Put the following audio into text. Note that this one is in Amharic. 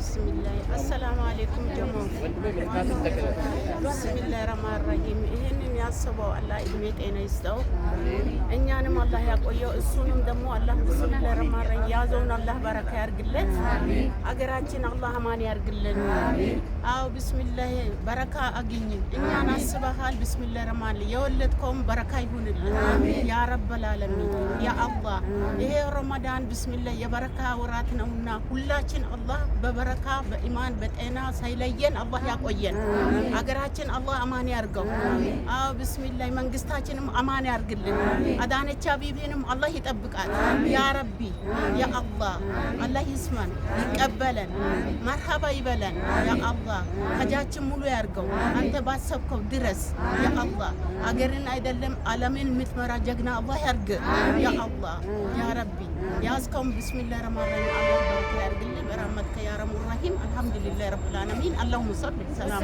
ቢስሚላህ አሰላሙ አለይኩም ጀማዓ ቢስሚላህ ረህማን ረሂም። ይሄንን ያስበው አላህ እድሜ ጤና ይስጠው፣ እኛንም አላህ ያቆየው፣ እሱንም ደግሞ አላህ ቢስሚላህ ረህማን ረሂም ያዘውን አላህ በረካ ያርግለት፣ አገራችን አላህ አማን ያርግልን። አዎ ቢስሚላህ በረካ አግኝ፣ እኛን አስበሃል። ቢስሚላህ ረህማን የወለድከውም በረካ ይሁንልን ያ ረበል ዓለሚን ያ አላህ። ይሄ ረመዳን ቢስሚላህ የበረካ ወራት ነውና ሁላችን አላህ በበረካ በኢማን በጤና ሳይለየን አላህ ያቆየን። አገራችን አላህ አማን ያርገው። አዎ ቢስሚላህ መንግስታችንም አማን ያርግልን። አዳነች አቤቤንም አላህ ይጠብቃል ያ ረቢ ያ አላህ። አላህ ይስማን ይቀበለን መርሐባ ይበለን ያ አላህ። ሀጃችን ሙሉ ያርገው አንተ ባሰብከው ድረስ ያ አላህ። አገርን አይደለም ዓለምን የምትመራ ጀግና አላህ ያርግ ያ አላህ ያ ረቢ። ያዝከውም ቢስሚላህ ረህማን ረሂም አላህ በረካ ያርግልን برحمتك يا رب الرحيم. الحمد لله رب العالمين. اللهم صل وسلم